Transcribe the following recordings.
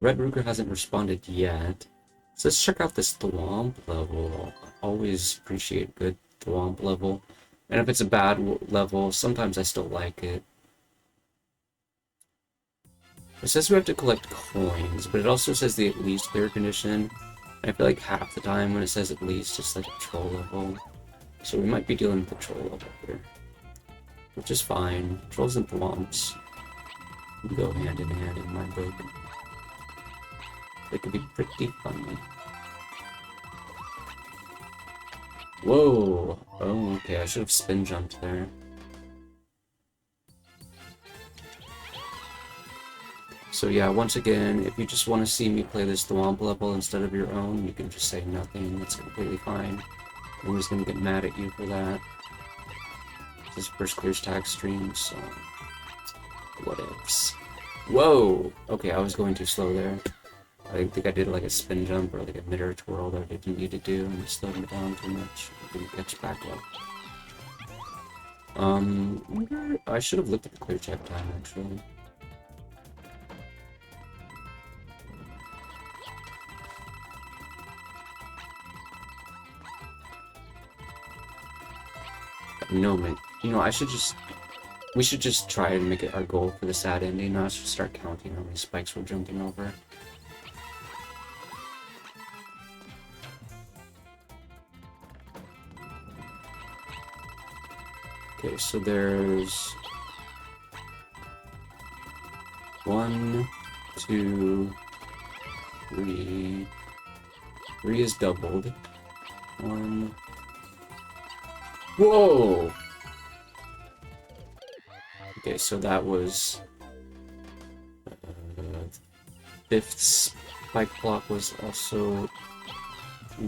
Red Ruger hasn't responded yet. So let's check out this Thwomp level. Always appreciate good Thwomp level. And if it's a bad level, sometimes I still like it. It says we have to collect coins, but it also says the at least clear condition. And I feel like half the time when it says at least, it's like a troll level. So we might be dealing with a troll level here. Which is fine. Trolls and Thwomps go hand in hand in my book. They could be pretty funny. Whoa! Oh, okay, I should have spin jumped there. So yeah, once again, if you just want to see me play this Thwomp level instead of your own, you can just say nothing. It's completely fine. I'm just gonna get mad at you for that. This is first clears tag stream, so what ifs. Whoa! Okay, I was going too slow there. I think I did like a spin jump or like a mid-air twirl that I didn't need to do, and it slowed me down too much. I didn't catch back up. I should have looked at the clear check time actually. No, man. You know, we should just try and make it our goal for the sad ending, not just start counting how many spikes we're jumping over. Okay, so there's 1, 2, 3. 3 is doubled. 1. Whoa! Okay, so that was fifth spike block was also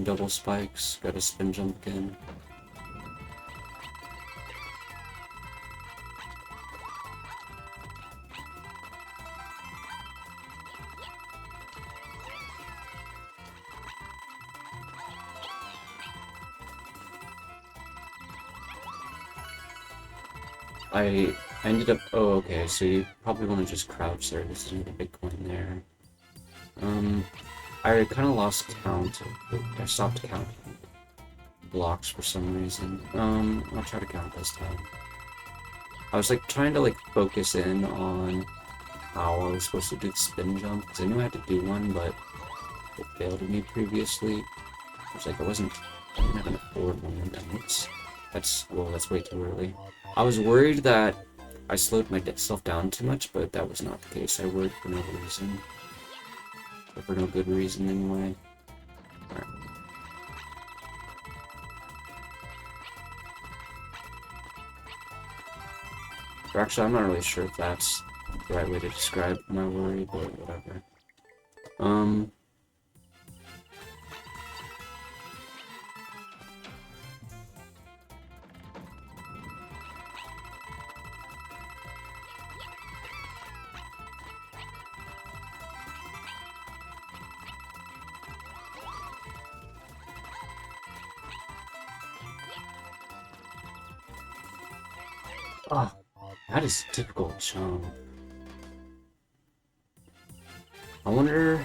double spikes. Got a spin jump again. I ended up. Oh, okay. So you probably want to just crouch there. This is another big coin there. I kind of lost count. I stopped counting blocks for some reason. I'll try to count this time. I was like trying to like focus in on how I was supposed to do the spin jump because I knew I had to do one, but it failed me previously. I was like I didn't have enough forward momentum. That's way too early. I was worried that I slowed myself down too much, but that was not the case. I worried for no reason. Or for no good reason, anyway. Alright. Or actually, I'm not really sure if that's the right way to describe my worry, but whatever. Oh, that is a difficult jump. I wonder...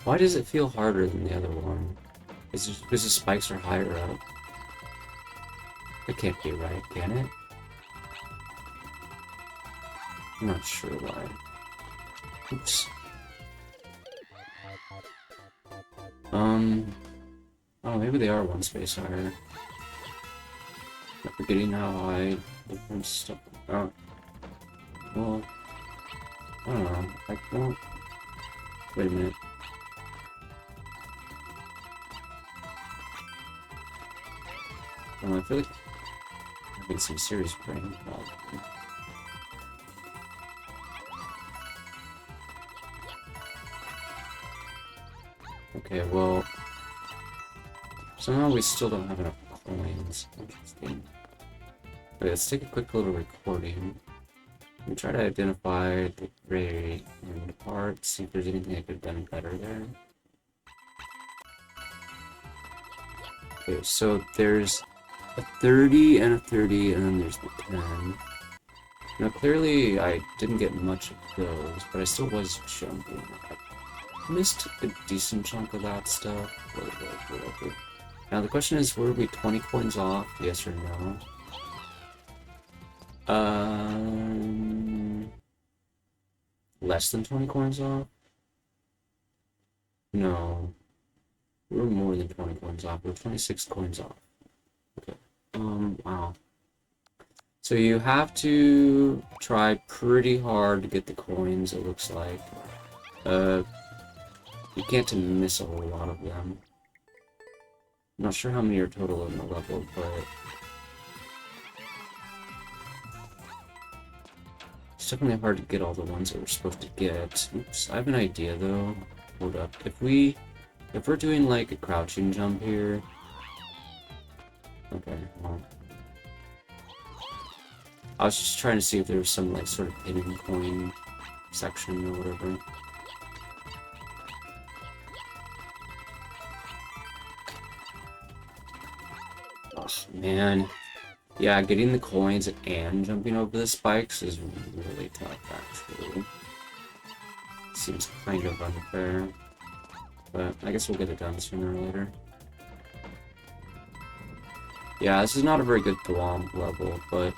Why does it feel harder than the other one? Is it because the spikes are higher up? It can't be right, can it? I'm not sure why. Oops. Oh, maybe they are one space higher. I'm forgetting how high different stuff. Oh. Well, I don't know. I don't. Wait a minute. I feel like I'm having some serious brain problems. Okay, well, somehow we still don't have enough coins. Interesting. Okay, let's take a quick little recording. And try to identify the rate and the parts, see if there's anything I could have done better there. Okay, so there's a 30 and a 30, and then there's the 10. Now, clearly, I didn't get much of those, but I still was jumping. I missed a decent chunk of that stuff. Whatever. Now, the question is, were we 20 coins off? Yes or no? Less than 20 coins off? No. We were more than 20 coins off. We were 26 coins off. Okay. Wow. So you have to try pretty hard to get the coins, it looks like. You can't miss a whole lot of them. I'm not sure how many are total in the level, but it's definitely hard to get all the ones that we're supposed to get. Oops, I have an idea though. Hold up. If we're doing like a crouching jump here. Okay, well. I was just trying to see if there was some like sort of hidden coin section or whatever. Oh man. Yeah, getting the coins and jumping over the spikes is really tough actually. Seems kind of unfair. But I guess we'll get it done sooner or later. Yeah, this is not a very good Thwomp level, but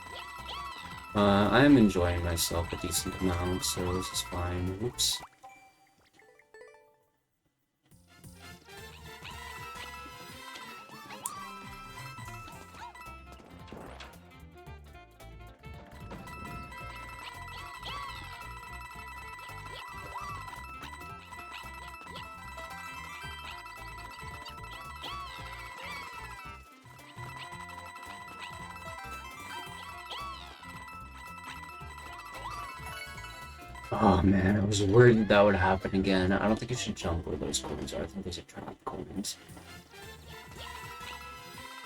I am enjoying myself a decent amount, so this is fine. Oops. Oh man, I was worried that would happen again. I don't think you should jump where those coins are. I think those are trap coins.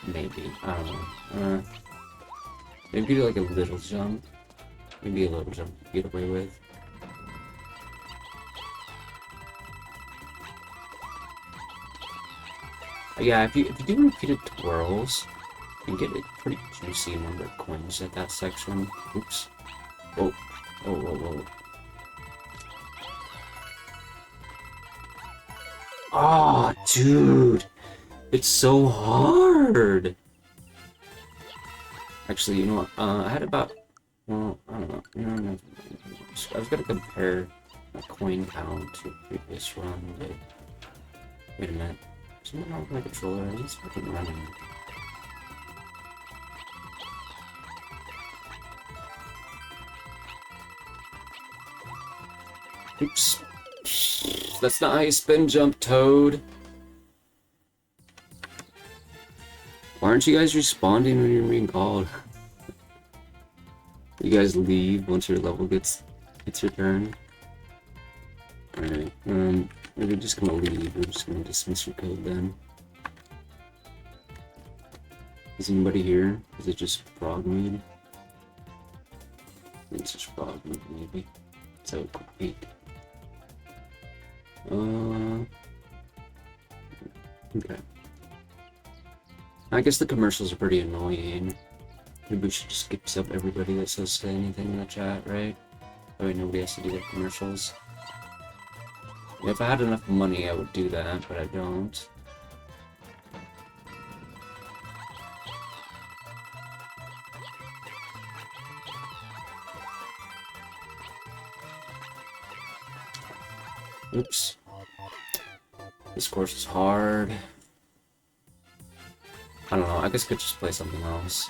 Maybe. I don't know. Maybe do like a little jump. Maybe a little jump to get away with. Yeah, if you do repeated twirls, you get a pretty juicy number of coins at that section. Oops. Oh. Whoa. Oh, dude! It's so hard! Actually, you know what? I had about... Well, I don't know. No. I was gonna compare my coin count to a previous run, but... Wait a minute. Something wrong with my controller? It's fucking running. Oops. That's not how you spin jump, Toad. Why aren't you guys responding when you're being called? You guys leave once your level gets your turn. Alright, we're just gonna leave. We're just gonna dismiss your code then. Is anybody here? Is it just Frogmead? I think it's just Frogmead, maybe. So, quick. Okay. I guess the commercials are pretty annoying. Maybe we should just skip up everybody that says anything in the chat, right? That way nobody has to do the commercials. If I had enough money, I would do that, but I don't. Oops. This course is hard. I don't know, I guess I could just play something else.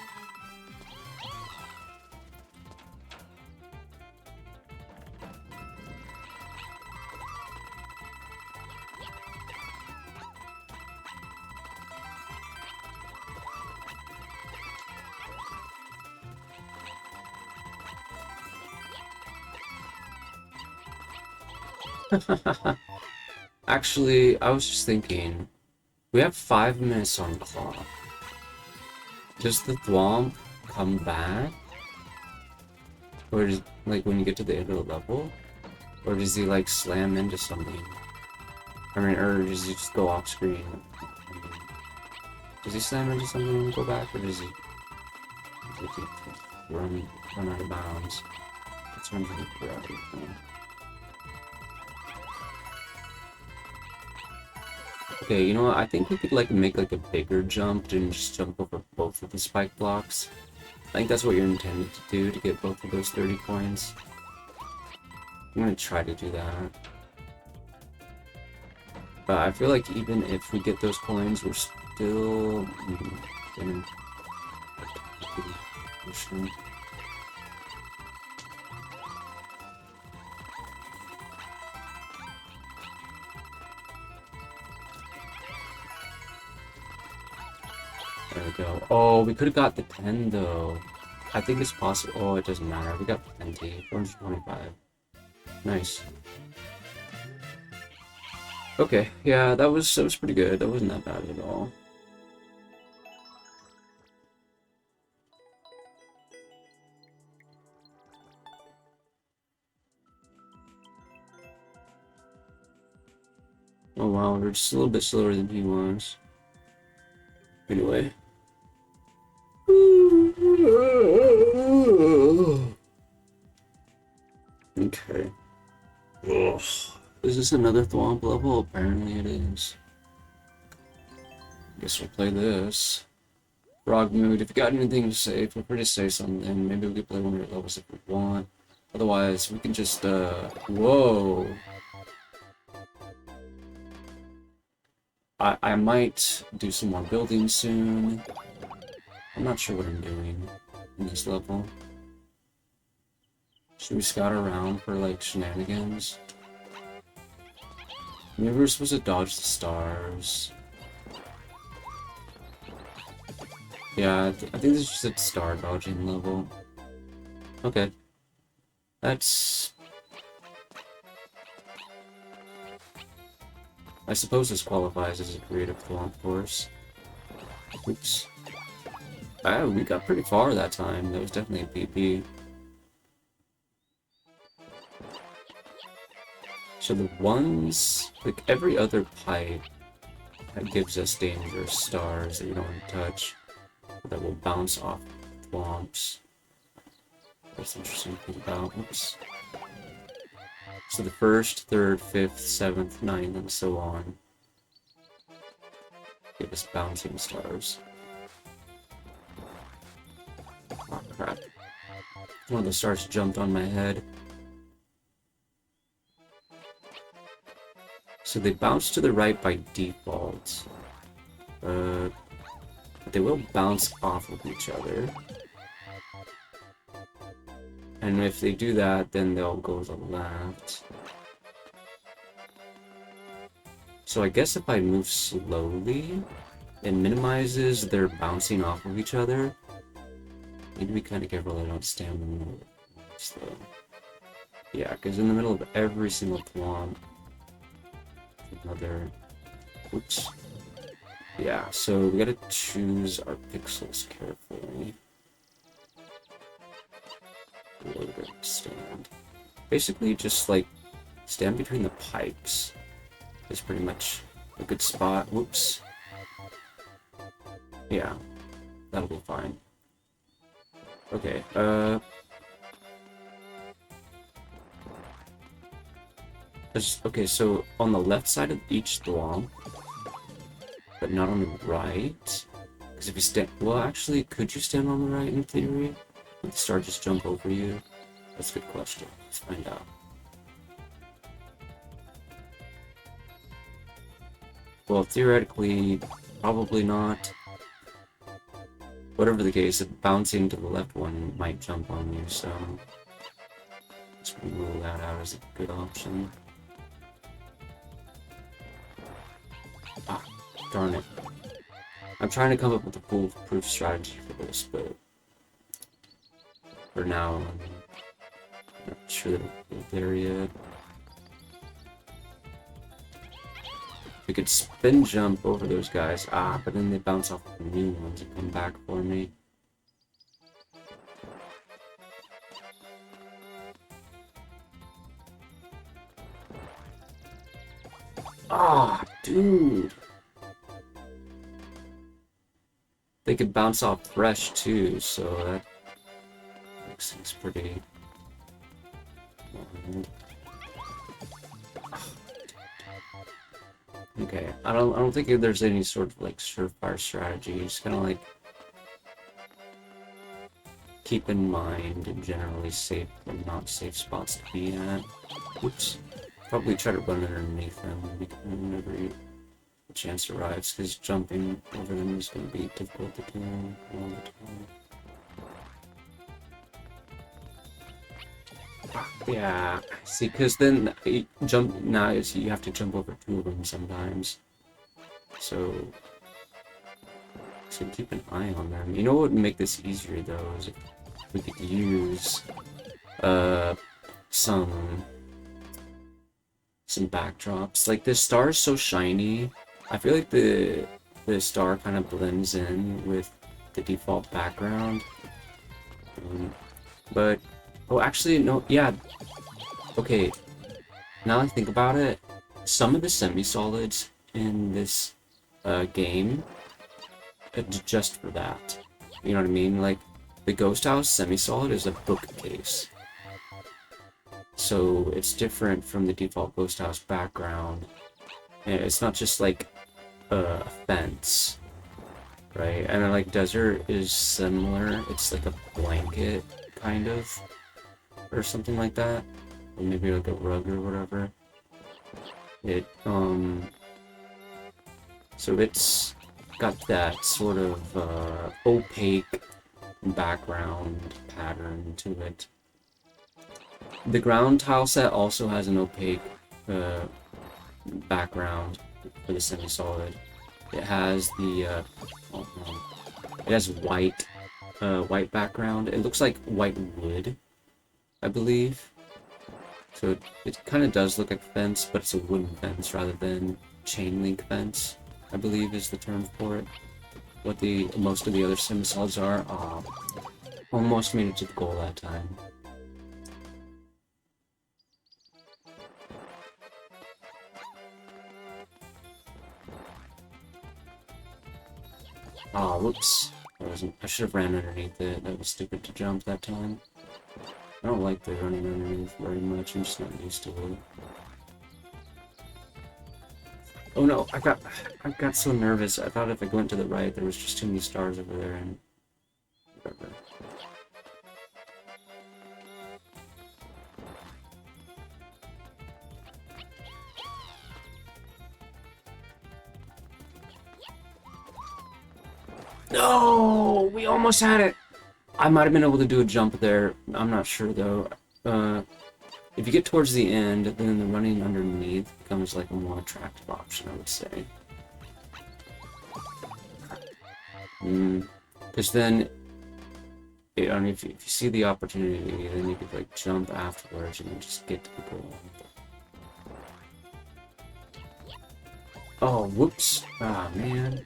Actually, I was just thinking, we have 5 minutes on clock. Does the Thwomp come back? Or does, like, when you get to the end of the level? Or does he, like, slam into something? I mean, or does he just go off screen? Does he slam into something and go back, or does he... run out of bounds. Let's run to the gravity thing. Okay, you know what? I think we could like make like a bigger jump and just jump over both of the spike blocks. I think that's what you're intended to do to get both of those 30 coins. I'm gonna try to do that. But I feel like even if we get those coins, we're still gonna push them. There we go. Oh, we could have got the 10 though. I think it's possible. Oh, it doesn't matter. We got plenty. 425. Nice. Okay, yeah, that was pretty good. That wasn't that bad at all. Oh wow, we're just a little bit slower than he was. Anyway. Okay. Ugh. Is this another Thwomp level? Apparently it is. Guess we'll play this. Frog Mood, if you got anything to say, feel free to say something. Maybe we could play one of your levels if we want. Otherwise, we can just, whoa! I might do some more building soon. I'm not sure what I'm doing in this level. Should we scout around for, like, shenanigans? Maybe we're supposed to dodge the stars. Yeah, I think this is just a star dodging level. Okay. That's... I suppose this qualifies as a creative Thwomp course. Oops. Oh, we got pretty far that time. That was definitely a PP. So the ones, like every other pipe that gives us dangerous stars that we don't want to touch, that will bounce off Thwomps. That's interesting to think about. Oops. So the first, third, fifth, seventh, ninth, and so on give us bouncing stars. Oh crap. One of the stars jumped on my head. So they bounce to the right by default. But they will bounce off of each other. And if they do that, then they'll go to the left. So I guess if I move slowly, it minimizes their bouncing off of each other. Need to be kind of careful I don't stand in the middle of this, though. Yeah, because in the middle of every single Thwomp, another... Oops. Yeah, so we gotta choose our pixels carefully. Where we're gonna stand. Basically, just like stand between the pipes is pretty much a good spot. Whoops. Yeah, that'll be fine. Okay, okay, so on the left side of each Thwomp, but not on the right. Because if you stand, well, actually, could you stand on the right in theory? Would the star just jump over you? That's a good question. Let's find out. Well, theoretically, probably not. Whatever the case, bouncing to the left one might jump on you, so let's rule that out as a good option. Ah, darn it. I'm trying to come up with a foolproof strategy for this, but for now, I'm not sure that we're there yet. We could spin jump over those guys. Ah, but then they bounce off the new ones and come back for me. Ah, dude. They could bounce off fresh too, so that Seems pretty. Okay, I don't think there's any sort of like surefire strategy. Just kind of like keep in mind generally safe and not safe spots to be at. Oops. Probably try to run underneath them whenever the chance arrives, because jumping over them is going to be difficult to do all the time. Yeah, see, because then you have to jump over two of them sometimes. So keep an eye on them. You know what would make this easier though is if we could use some backdrops. Like this star is so shiny. I feel like the star kind of blends in with the default background. But oh, actually no, yeah. Okay, now I think about it, some of the semi-solids in this game just for that. You know what I mean? Like the Ghost House semi-solid is a bookcase. So it's different from the default Ghost House background. And it's not just like a fence, right? And then like Desert is similar. It's like a blanket, kind of, or something like that. Or maybe like a rug or whatever. So it's got that sort of opaque background pattern to it. The ground tile set also has an opaque background for the semi-solid. It has the it has white background. It looks like white wood, I believe. So it kind of does look like a fence, but it's a wooden fence rather than chain link fence, I believe is the term for it. What most of the other semi-solids are. Almost made it to the goal that time. Oh, whoops. I should have ran underneath it. That was stupid to jump that time. I don't like the running underneath very much. I'm just not used to it. Oh no, I got so nervous. I thought if I went to the right, there was just too many stars over there and whatever. No, we almost had it. I might have been able to do a jump there. I'm not sure though. If you get towards the end, then the running underneath becomes like a more attractive option, I would say. Because then, if you see the opportunity, then you could like jump afterwards and then just get to the goal. Oh, whoops! Ah, man.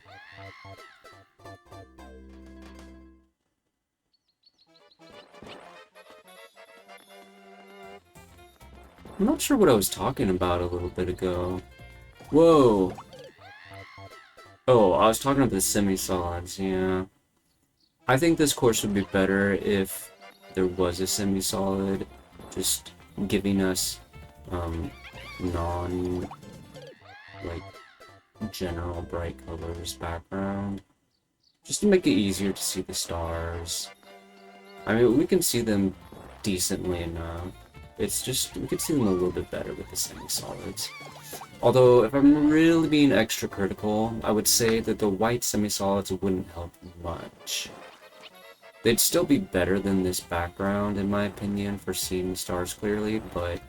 I'm not sure what I was talking about a little bit ago. Whoa! Oh, I was talking about the semi-solids, yeah. I think this course would be better if there was a semi-solid, just giving us, general bright colors background. Just to make it easier to see the stars. I mean, we can see them decently enough. It's just, we could see them a little bit better with the semi-solids. Although, if I'm really being extra critical, I would say that the white semi-solids wouldn't help much. They'd still be better than this background, in my opinion, for seeing the stars clearly, but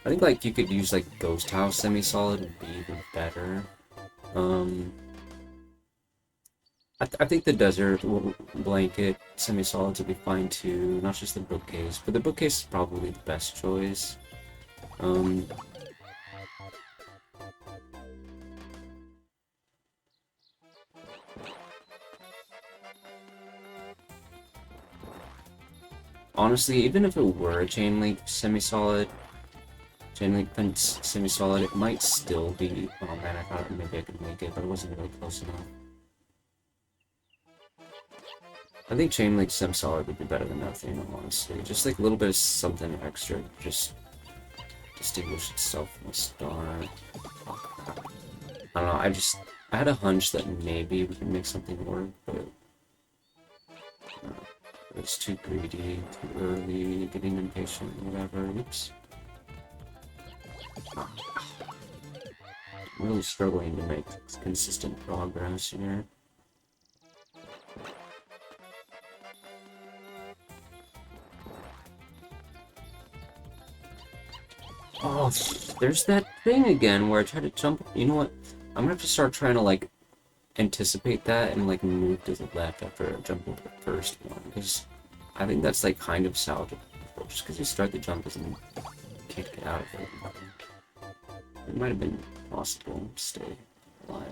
I think, like, you could use, like, Ghost House semi-solid would be even better. I think the desert blanket semi-solids would be fine too, not just the bookcase, but the bookcase is probably the best choice. Honestly, even if it were a chain link fence semi-solid, it might still be. Oh man, I thought maybe I could make it, but it wasn't really close enough. I think chain link sim solid would be better than nothing, honestly. Just like a little bit of something extra, just distinguish itself from a star. I don't know, I had a hunch that maybe we could make something work, but it was too greedy, too early, getting impatient, whatever. Oops. I'm really struggling to make consistent progress here. Oh, there's that thing again where I try to jump. You know what? I'm gonna have to start trying to like anticipate that and like move to the left after I jump into the first one, because I think that's like kind of salvageable. Just because you start the jump doesn't mean you can't get out of it. It might have been possible to stay alive.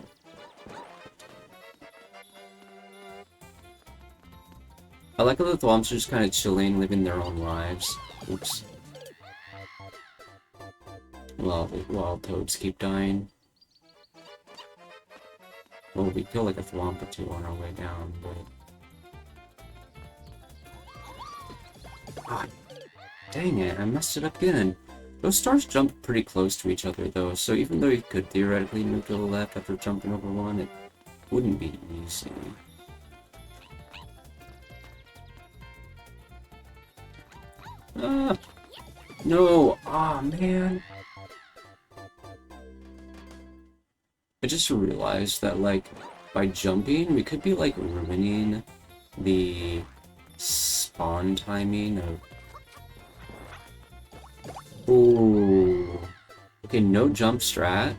I like how the Thwomps are just kind of chilling, living their own lives. Oops. While toads keep dying. Well, we feel like a Thwomp or two on our way down, but... Ah, dang it, I messed it up again. Those stars jump pretty close to each other, though, so even though you could theoretically move to the left after jumping over one, it wouldn't be easy. Ah! No! Ah, man! I just realized that, like, by jumping, we could be, like, ruining the spawn timing of... Ooh. Okay, no jump strat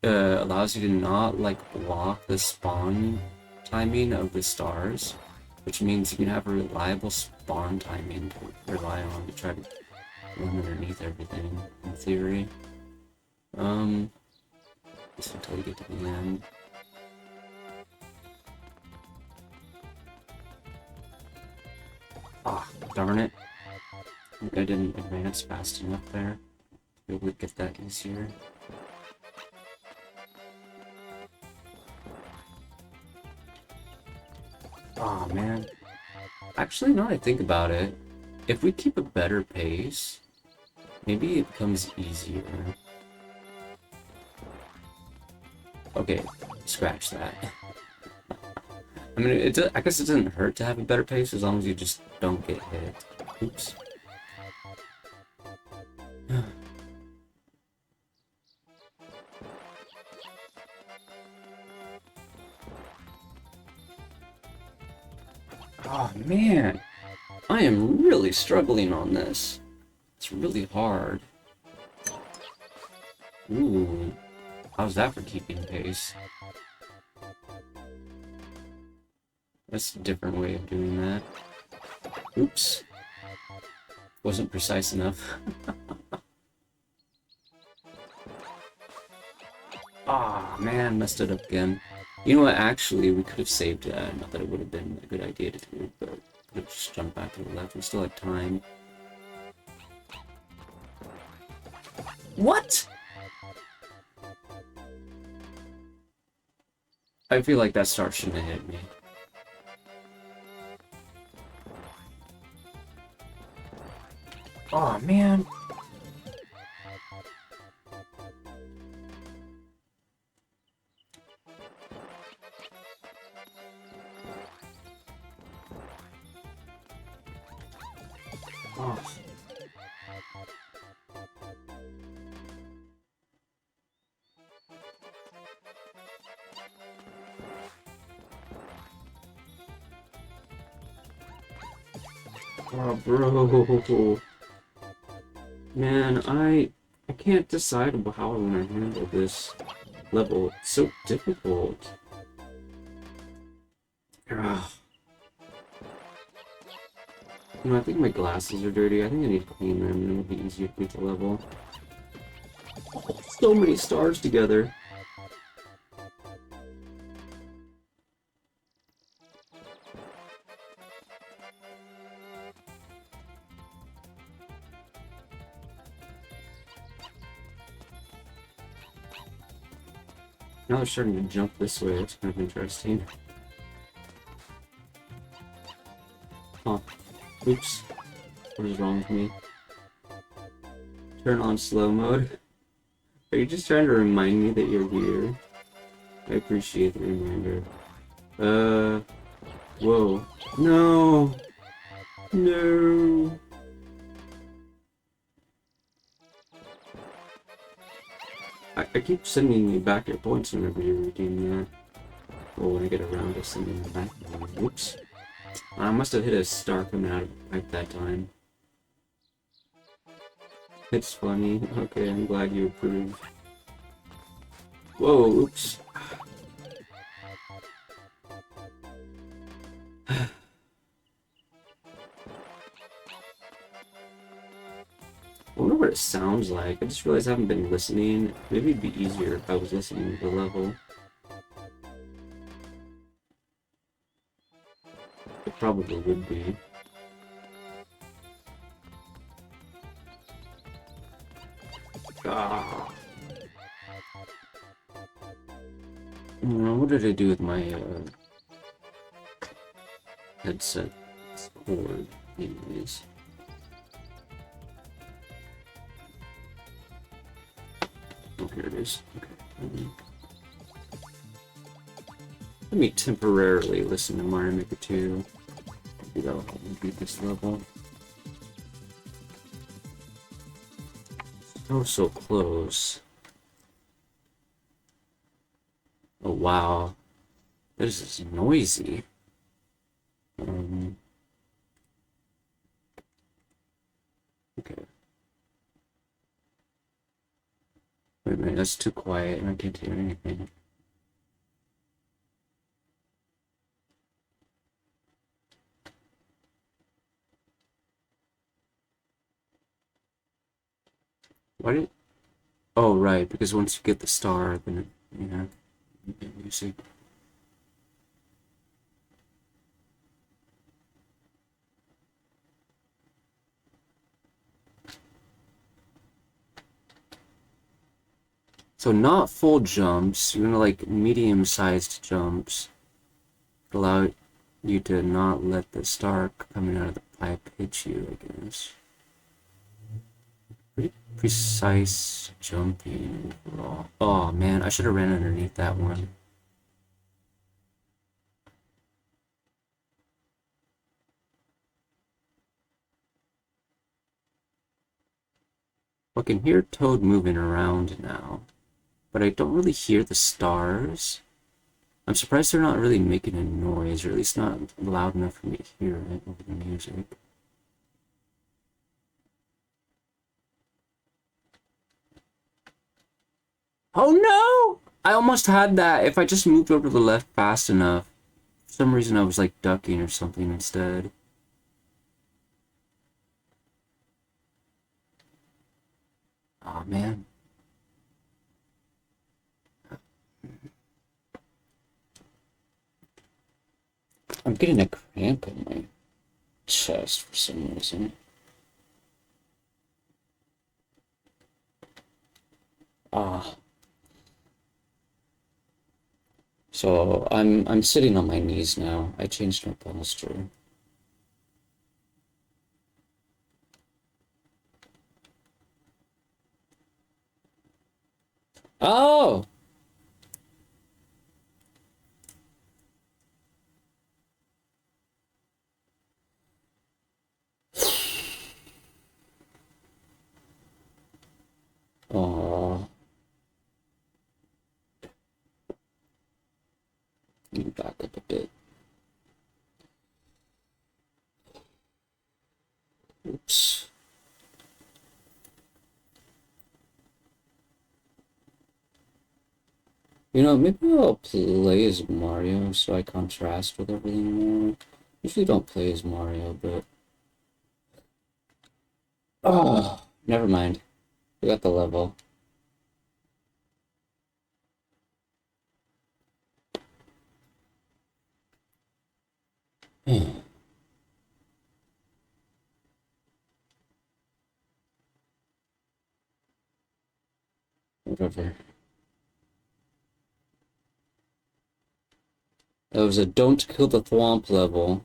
allows you to not, like, block the spawn timing of the stars, which means you can have a reliable spawn timing to rely on to try to run underneath everything, in theory. Just until you get to the end. Ah, darn it. I didn't advance fast enough there to be able to get that easier. Aw, man. Actually, now that I think about it, if we keep a better pace, maybe it becomes easier. Okay, scratch that. I mean, I guess it doesn't hurt to have a better pace as long as you just don't get hit. Oops. Oh man, I am really struggling on this. It's really hard. Ooh, how's that for keeping pace? That's a different way of doing that. Oops. Wasn't precise enough. Ah, man, messed it up again. You know what, actually, we could have saved that. Not that it would have been a good idea to do, but we could have just jumped back to the left. We still have time. What? I feel like that star shouldn't have hit me. Aw, man. Oh. Oh, bro. Man, I can't decide how I want to handle this level. It's so difficult. Ugh. You know, I think my glasses are dirty. I think I need to clean them and it'll be easier to beat the level. Oh, so many stars together. Now they're starting to jump this way. It's kind of interesting. Huh. Oops. What is wrong with me? Turn on slow mode. Are you just trying to remind me that you're here? I appreciate the reminder. Whoa. No! No! I keep sending you back your points whenever you're redeeming that. Or when I get around to sending them back. Whoops. I must have hit a star coming out of the pipe that time. It's funny. Okay, I'm glad you approve. Whoa, oops. I wonder what it sounds like. I just realized I haven't been listening. Maybe it'd be easier if I was listening to the level. It probably would be. Ah. What did I do with my headset cord? Anyways. Oh, here it is. Okay. Let me temporarily listen to Mario Maker 2. Maybe that'll help me beat this level. So close. Oh wow. This is noisy. Okay. Wait a minute, that's too quiet and I can't hear anything. Why did... Oh, right, because once you get the star, then it, you get music. So not full jumps, you're gonna like medium-sized jumps. Allow you to not let the star coming out of the pipe hit you, I guess. Pretty precise jumping overall. Oh man, I should have ran underneath that one. I can hear Toad moving around now, but I don't really hear the stars. I'm surprised they're not really making a noise, or at least not loud enough for me to hear it over the music. Oh no! I almost had that if I just moved over to the left fast enough. For some reason I was like ducking or something instead. Aw, oh, man. I'm getting a cramp in my chest for some reason. Ah. So I'm sitting on my knees now. I changed my posture. Oh! Oh. Let me back up a bit. Oops. You know, maybe I'll play as Mario so I contrast with everything more. Usually don't play as Mario, but... Oh, never mind. We got the level. Whatever. That was a don't kill the Thwomp level.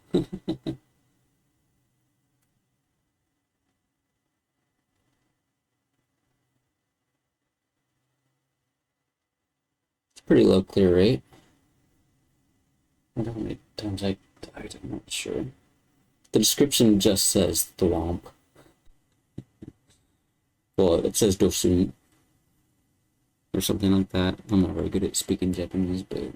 Pretty low clear rate. I don't know how many times I died, I'm not sure. The description just says Thwomp. Well, it says Dosun. Or something like that. I'm not very good at speaking Japanese, but